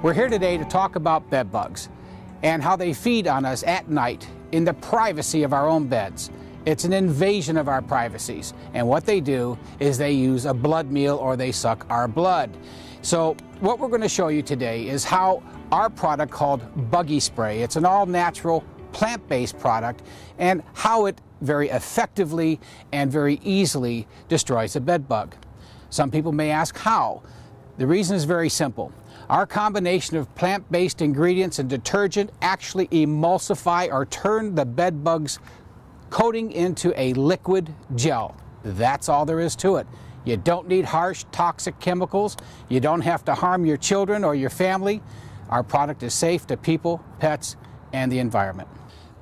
We're here today to talk about bed bugs and how they feed on us at night in the privacy of our own beds. It's an invasion of our privacies, and what they do is they use a blood meal or they suck our blood. So what we're going to show you today is how our product called Buggy Spray, it's an all-natural plant-based product, and how it very effectively and very easily destroys a bed bug. Some people may ask how. The reason is very simple. Our combination of plant-based ingredients and detergent actually emulsify or turn the bed bug's coating into a liquid gel. That's all there is to it. You don't need harsh, toxic chemicals. You don't have to harm your children or your family. Our product is safe to people, pets, and the environment.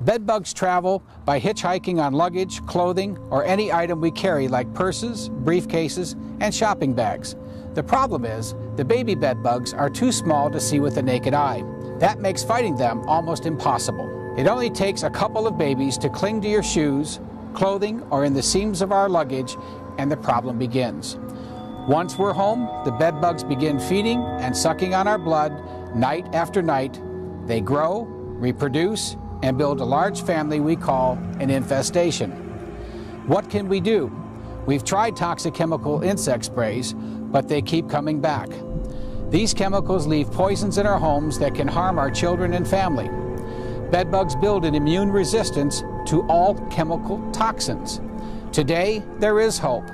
Bed bugs travel by hitchhiking on luggage, clothing, or any item we carry like purses, briefcases, and shopping bags. The problem is, the baby bed bugs are too small to see with the naked eye. That makes fighting them almost impossible. It only takes a couple of babies to cling to your shoes, clothing, or in the seams of our luggage, and the problem begins. Once we're home, the bed bugs begin feeding and sucking on our blood night after night. They grow, reproduce, and build a large family we call an infestation. What can we do? We've tried toxic chemical insect sprays, but they keep coming back. These chemicals leave poisons in our homes that can harm our children and family. Bed bugs build an immune resistance to all chemical toxins. Today, there is hope,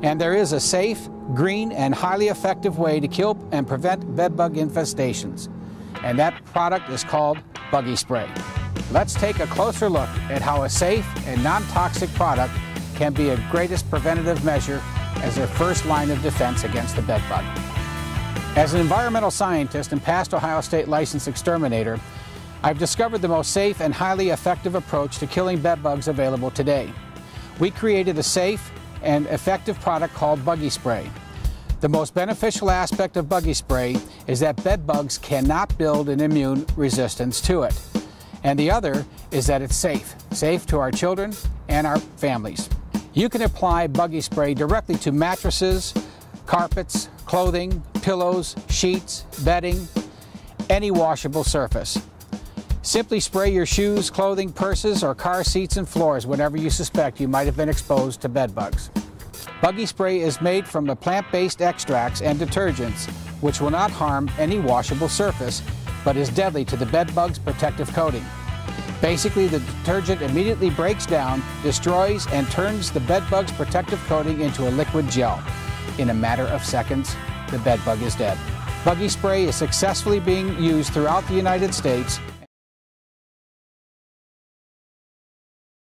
and there is a safe, green, and highly effective way to kill and prevent bed bug infestations. And that product is called Buggy Spray. Let's take a closer look at how a safe and non-toxic product can be a greatest preventative measure as their first line of defense against the bed bug. As an environmental scientist and past Ohio State licensed exterminator, I've discovered the most safe and highly effective approach to killing bed bugs available today. We created a safe and effective product called Buggy Spray. The most beneficial aspect of Buggy Spray is that bed bugs cannot build an immune resistance to it. And the other is that it's safe to our children and our families. You can apply Buggy Spray directly to mattresses, carpets, clothing, pillows, sheets, bedding, any washable surface. Simply spray your shoes, clothing, purses, or car seats and floors whenever you suspect you might have been exposed to bed bugs. Buggy Spray is made from the plant-based extracts and detergents, which will not harm any washable surface, but is deadly to the bed bug's protective coating. Basically, the detergent immediately breaks down, destroys, and turns the bed bug's protective coating into a liquid gel. In a matter of seconds, the bed bug is dead. Buggy Spray is successfully being used throughout the United States